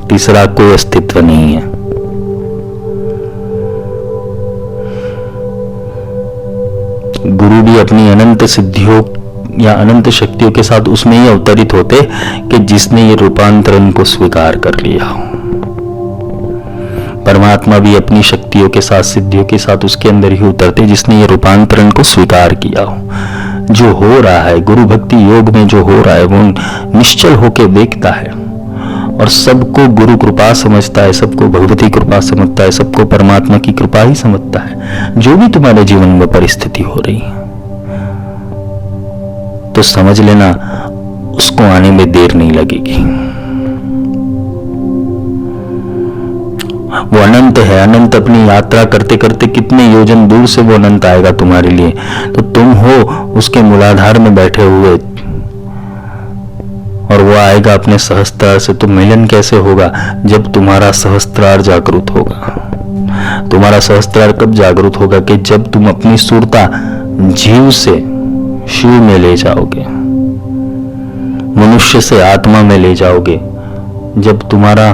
[SPEAKER 1] तीसरा कोई अस्तित्व नहीं है। गुरु भी अपनी अनंत सिद्धियों या अनंत शक्तियों के साथ उसमें ही अवतरित होते कि जिसने ये रूपांतरण को स्वीकार कर लिया हो। परमात्मा भी अपनी शक्तियों के साथ, सिद्धियों के साथ उसके अंदर ही उतरते जिसने ये रूपांतरण को स्वीकार किया हो। जो हो रहा है गुरु भक्ति योग में, जो हो रहा है वो निश्चल होके देखता है और सबको गुरु कृपा समझता है, सबको भगवती कृपा समझता है, सबको परमात्मा की कृपा ही समझता है। जो भी तुम्हारे जीवन में परिस्थिति हो रही है तो समझ लेना उसको आने में देर नहीं लगेगी। वो अनंत है, अनंत अपनी यात्रा करते करते कितने योजन दूर से वो अनंत आएगा तुम्हारे लिए, तो तुम हो उसके मूलाधार में बैठे हुए और वो आएगा अपने सहस्त्रार से। तो मिलन कैसे होगा? जब तुम्हारा सहस्त्रार जागृत होगा। तुम्हारा सहस्त्रार कब जागृत होगा? कि जब तुम अपनी सुरता जीव से शिव में ले जाओगे, मनुष्य से आत्मा में ले जाओगे, जब तुम्हारा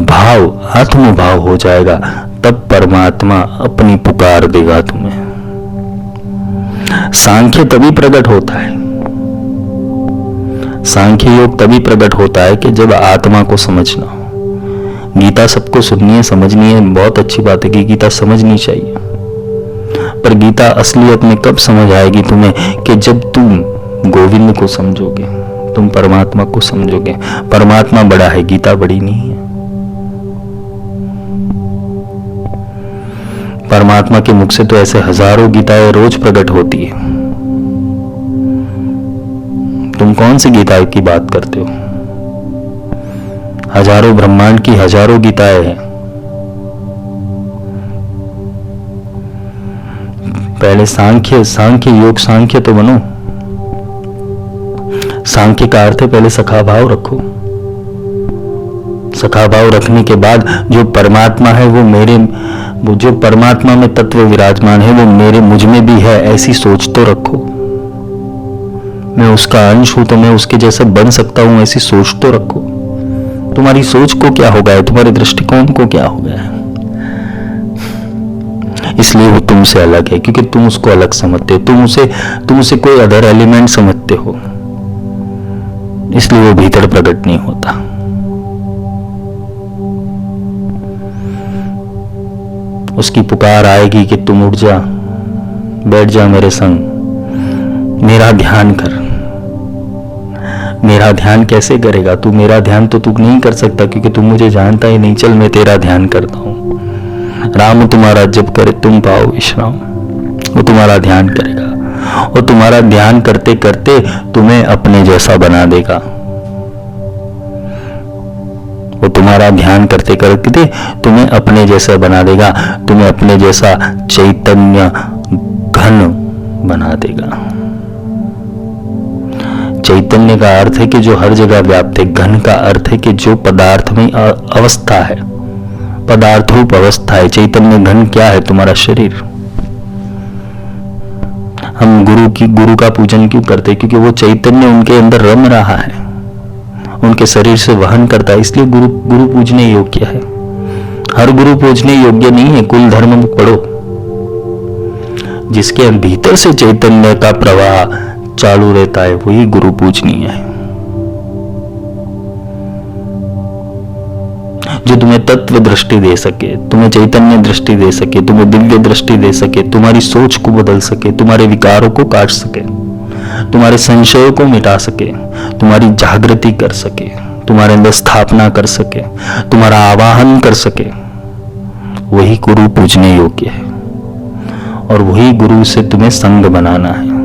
[SPEAKER 1] भाव आत्मभाव हो जाएगा, तब परमात्मा अपनी पुकार देगा तुम्हें। सांख्य तभी प्रकट होता है, सांख्य योग तभी प्रकट होता है कि जब आत्मा को समझना हो। गीता सबको सुननी है, समझनी है, बहुत अच्छी बात है कि गीता समझनी चाहिए, पर गीता असलियत में कब समझ आएगी तुम्हें? कि जब तुम गोविंद को समझोगे, तुम परमात्मा को समझोगे। परमात्मा बड़ा है, गीता बड़ी नहीं है। परमात्मा के मुख से तो ऐसे हजारों गीताएं रोज प्रकट होती है। तुम कौन सी गीता की बात करते हो? हजारों ब्रह्मांड की हजारों गीताएं हैं। पहले सांख्य योग सांख्य तो बनो। सांख्य का अर्थ है पहले सखा भाव रखो। सखा भाव रखने के बाद जो परमात्मा है वो जो परमात्मा में तत्व विराजमान है वो मेरे मुझ में भी है, ऐसी सोच तो रखो। मैं उसका अंश हूं तो मैं उसके जैसा बन सकता हूं, ऐसी सोच तो रखो। तुम्हारी सोच को क्या हो गया है? तुम्हारे दृष्टिकोण को क्या हो गया है? इसलिए वो तुमसे अलग है, क्योंकि तुम उसको अलग समझते हो, तुम उसे कोई अदर एलिमेंट समझते हो, इसलिए वो भीतर प्रकट नहीं होता। उसकी पुकार आएगी कि तुम उठ जा, बैठ जा मेरे संग, मेरा ध्यान कर। मेरा ध्यान कैसे करेगा तू? मेरा ध्यान तो तू नहीं कर सकता, क्योंकि तू मुझे जानता ही नहीं। चल मैं तेरा ध्यान करता हूं। राम तुम्हारा जप करे तुम पाओ विश्राम। वो तुम्हारा ध्यान करेगा और तुम्हारा ध्यान करते करते तुम्हें अपने जैसा बना देगा। वो तुम्हारा ध्यान करते करते तुम्हें अपने जैसा बना देगा, तुम्हें अपने जैसा चैतन्य घन बना देगा। चैतन्य का अर्थ है कि जो हर जगह व्याप्त है। घन का अर्थ है कि जो पदार्थ में अवस्था है, पदार्थ रूप अवस्था है। चैतन्य घन क्या है? तुम्हारा शरीर। हम गुरु का पूजन क्यों करते हैं? क्योंकि वो चैतन्य उनके अंदर रम रहा है, उनके शरीर से वहन करता है, इसलिए गुरु पूजने योग्य है। हर गुरु पूजने योग्य नहीं है। कुल धर्म में पढ़ो, जिसके भीतर से चैतन्य का प्रवाह चालू रहता है वही गुरु पूजनीय है। जो तुम्हें तत्व दृष्टि दे सके, तुम्हें चैतन्य दृष्टि दे सके, तुम्हें दिव्य दृष्टि दे सके, तुम्हारी सोच को बदल सके, तुम्हारे विकारों को काट सके, तुम्हारे संशयों को मिटा सके, तुम्हारी जागृति कर सके, तुम्हारे अंदर स्थापना कर सके, तुम्हारा आवाहन कर सके, वही गुरु पूजने योग्य है। और वही गुरु से तुम्हें संग बनाना है।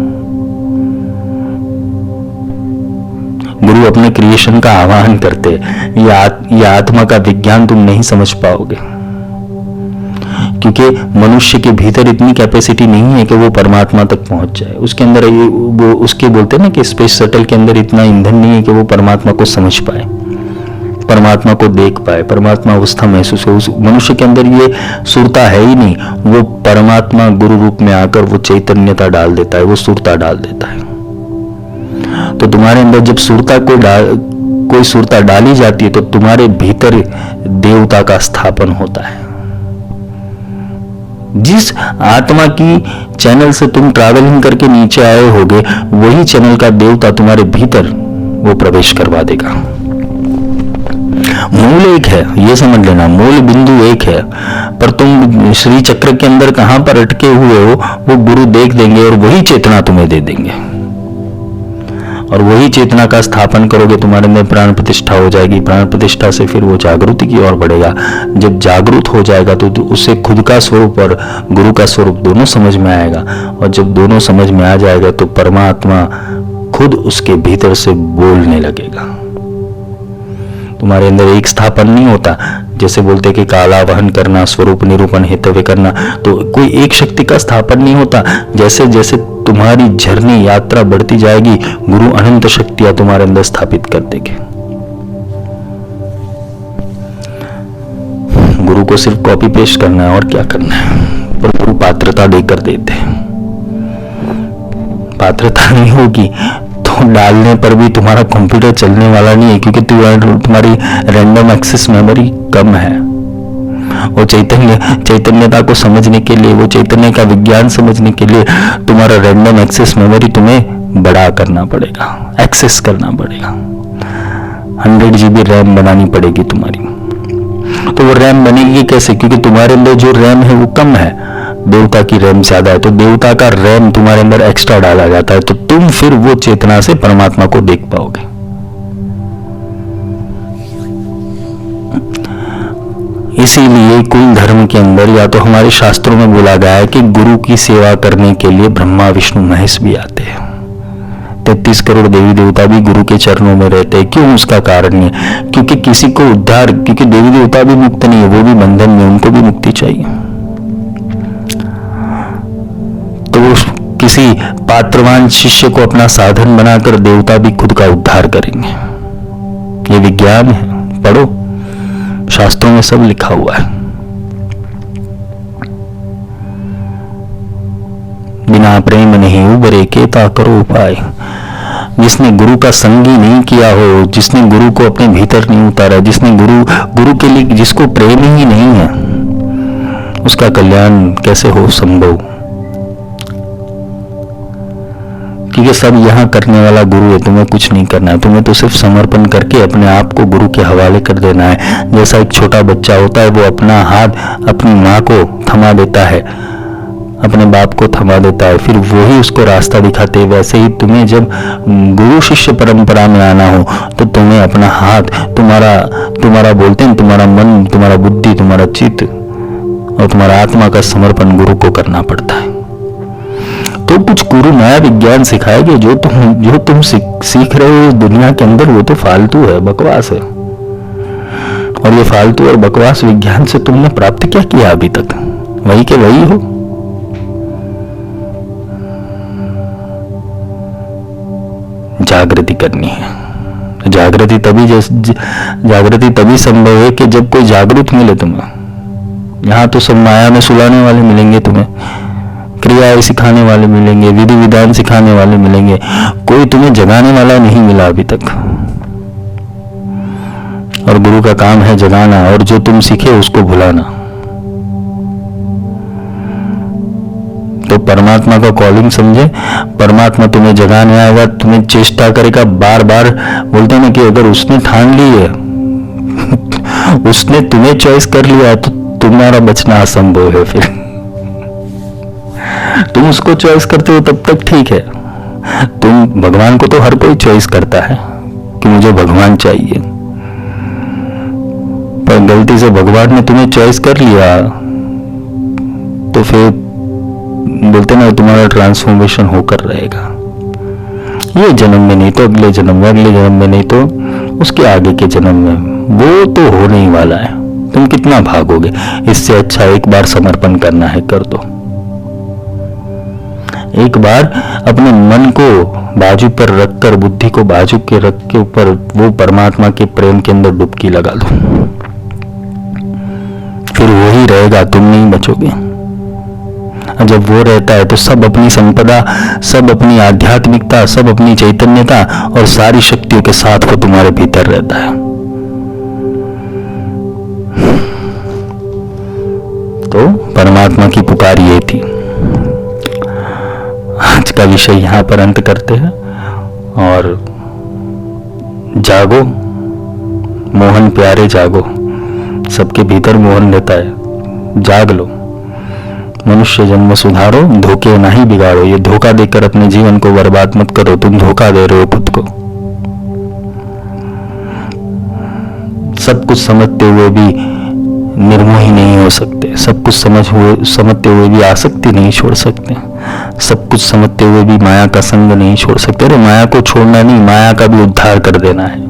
[SPEAKER 1] गुरु अपने क्रिएशन का आवाहन करते हैं। ये आत्मा का विज्ञान तुम नहीं समझ पाओगे, क्योंकि मनुष्य के भीतर इतनी कैपेसिटी नहीं है कि वो परमात्मा तक पहुंच जाए। उसके अंदर वो उसके बोलते हैं ना कि स्पेस शटल के अंदर इतना ईंधन नहीं है कि वो परमात्मा को समझ पाए, परमात्मा को देख पाए, परमात्मा अवस्था महसूस हो। उस मनुष्य के अंदर ये सुरता है ही नहीं। वो परमात्मा गुरु रूप में आकर वो चैतन्यता डाल देता है, वो सुरता डाल देता है। तो तुम्हारे अंदर जब कोई सुरता डाली जाती है तो तुम्हारे भीतर देवता का स्थापन होता है। जिस आत्मा की चैनल से तुम ट्रैवलिंग करके नीचे आए होगे, वही चैनल का देवता तुम्हारे भीतर वो प्रवेश करवा देगा। मूल एक है, ये समझ लेना, मूल बिंदु एक है, पर तुम श्री चक्र के अंदर कहां पर अटके हुए हो वो गुरु देख देंगे और वही चेतना तुम्हें दे देंगे। और वही चेतना का स्थापन करोगे, तुम्हारे अंदर प्राण प्रतिष्ठा हो जाएगी। प्राण प्रतिष्ठा से फिर वो जागृति की ओर बढ़ेगा। जब जागृत हो जाएगा तो उससे खुद का स्वरूप और गुरु का स्वरूप दोनों समझ में आएगा। और जब दोनों समझ में आ जाएगा तो परमात्मा खुद उसके भीतर से बोलने लगेगा। तुम्हारे अंदर एक स्थापन नहीं होता। जैसे बोलते कि काला वहन करना, स्वरूप निरूपण, हितव्य करना, तो कोई एक शक्ति का स्थापन नहीं होता। जैसे जैसे तुम्हारी झरनी यात्रा बढ़ती जाएगी, गुरु अनंत शक्तियां तुम्हारे अंदर स्थापित कर देंगे। गुरु को सिर्फ कॉपी पेस्ट करना है और क्या करना है, पर गुरु पात्रता देकर देते हैं। पात्रता नहीं होगी तो डालने पर भी तुम्हारा कंप्यूटर चलने वाला नहीं है, क्योंकि तुम्हारी रैंडम एक्सेस मेमोरी कम है। वो चैतन्यता को समझने के लिए, वो चैतन्य का विज्ञान समझने के लिए तुम्हारा रैंडम एक्सेस मेमोरी तुम्हें बड़ा करना पड़ेगा, एक्सेस करना पड़ेगा। 100 GB रैम बनानी पड़ेगी तुम्हारी। तो वो रैम बनेगी कैसे? क्योंकि तुम्हारे अंदर जो रैम है वो कम है, देवता की रैम ज्यादा है। तो देवता का रैम तुम्हारे अंदर एक्स्ट्रा डाला जाता है, तो तुम फिर वो चेतना से परमात्मा को देख पाओगे। इसीलिए कुल धर्म के अंदर या तो हमारे शास्त्रों में बोला गया है कि गुरु की सेवा करने के लिए ब्रह्मा विष्णु महेश भी आते हैं। 33 करोड़ देवी देवता भी गुरु के चरणों में रहते हैं। क्यों? उसका कारण नहीं है, क्योंकि किसी को उद्धार, क्योंकि देवी देवता भी मुक्त नहीं है, वो भी बंधन में, उनको भी मुक्ति चाहिए। तो किसी पात्रवान शिष्य को अपना साधन बनाकर देवता भी खुद का उद्धार करेंगे। ये विज्ञान है, पढ़ो, शास्त्रों में सब लिखा हुआ है। बिना प्रेम नहीं उबरे केता करो उपाय। जिसने गुरु का संग ही नहीं किया हो, जिसने गुरु को अपने भीतर नहीं उतारा, जिसने गुरु के लिए जिसको प्रेम ही नहीं है, उसका कल्याण कैसे हो संभव? क्योंकि सब यहाँ करने वाला गुरु है, तुम्हें कुछ नहीं करना है। तुम्हें तो सिर्फ समर्पण करके अपने आप को गुरु के हवाले कर देना है। जैसा एक छोटा बच्चा होता है, वो अपना हाथ अपनी माँ को थमा देता है, अपने बाप को थमा देता है, फिर वही उसको रास्ता दिखाते हैं। वैसे ही तुम्हें जब गुरु शिष्य परंपरा में आना हो तो तुम्हें अपना हाथ, तुम्हारा बोलते हैं, तुम्हारा मन, तुम्हारा बुद्धि, तुम्हारा चित्त और तुम्हारा आत्मा का समर्पण गुरु को करना पड़ता है। तो कुछ गुरु नया विज्ञान सिखाएंगे। जो तुम सीख रहे हो दुनिया के अंदर, वो तो फालतू है, बकवास है। और ये फालतू और बकवास विज्ञान से तुमने प्राप्त क्या किया अभी तक? वही के वही हो। जागृति करनी है। जागृति तभी संभव है कि जब कोई जागृत मिले तुम्हें। यहाँ तो सब माया में सुलाने वाले मिलेंगे तुम्हें, क्रियाएं सिखाने वाले मिलेंगे, विधि विधान सिखाने वाले मिलेंगे, कोई तुम्हें जगाने वाला नहीं मिला अभी तक। और गुरु का काम है जगाना, और जो तुम सीखे उसको भुलाना। तो परमात्मा का कॉलिंग समझे, परमात्मा तुम्हें जगाने आएगा, तुम्हें चेष्टा करेगा बार बार। बोलते हैं ना कि अगर उसने ठान ली है उसने तुम्हें चॉइस कर लिया तो तुम्हारा बचना असंभव है। फिर तुम उसको चॉइस करते हो तब तक ठीक है। तुम भगवान को तो हर कोई चॉइस करता है कि मुझे भगवान चाहिए, पर गलती से भगवान ने तुम्हें चॉइस कर लिया तो फिर बोलते ना तुम्हारा ट्रांसफॉर्मेशन होकर रहेगा। ये जन्म में नहीं तो अगले जन्म में, अगले जन्म में नहीं तो उसके आगे के जन्म में, वो तो होने ही वाला है। तुम कितना भागोगे? इससे अच्छा एक बार समर्पण करना है, कर दो। एक बार अपने मन को बाजू पर रखकर, बुद्धि को बाजू के रख के ऊपर वो परमात्मा के प्रेम के अंदर डुबकी लगा दो, फिर वो ही रहेगा, तुम नहीं बचोगे। जब वो रहता है तो सब अपनी संपदा, सब अपनी आध्यात्मिकता, सब अपनी चैतन्यता और सारी शक्तियों के साथ वो तुम्हारे भीतर रहता है। तो परमात्मा की पुकार ये थी। आज का विषय यहां पर अंत करते हैं। और जागो मोहन प्यारे, जागो। सबके भीतर मोहन रहता है, जाग लो। मनुष्य जन्म सुधारो, धोखे नहीं बिगाड़ो। ये धोखा देकर अपने जीवन को बर्बाद मत करो, तुम धोखा दे रहे हो खुद को। सब कुछ समझते हुए भी निर्मोही नहीं हो सकते, सब कुछ समझते हुए भी आसक्ति नहीं छोड़ सकते, सब कुछ समझते हुए भी माया का संग नहीं छोड़ सकते। अरे माया को छोड़ना नहीं, माया का भी उद्धार कर देना है।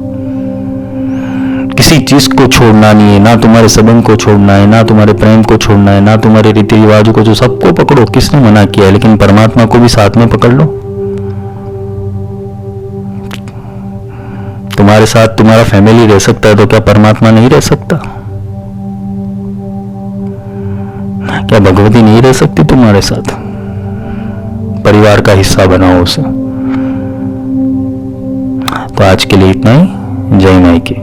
[SPEAKER 1] किसी चीज को छोड़ना नहीं है, ना तुम्हारे संबंध को छोड़ना है, ना तुम्हारे प्रेम को छोड़ना है, ना तुम्हारे रीति रिवाजों को। जो सबको पकड़ो, किसने मना किया है? लेकिन परमात्मा को भी साथ में पकड़ लो। तुम्हारे साथ तुम्हारा फैमिली रह सकता है तो क्या परमात्मा नहीं रह सकता? क्या भगवती नहीं रह सकती तुम्हारे साथ? परिवार का हिस्सा बनाओ उसे। तो आज के लिए इतना ही। जय माई की।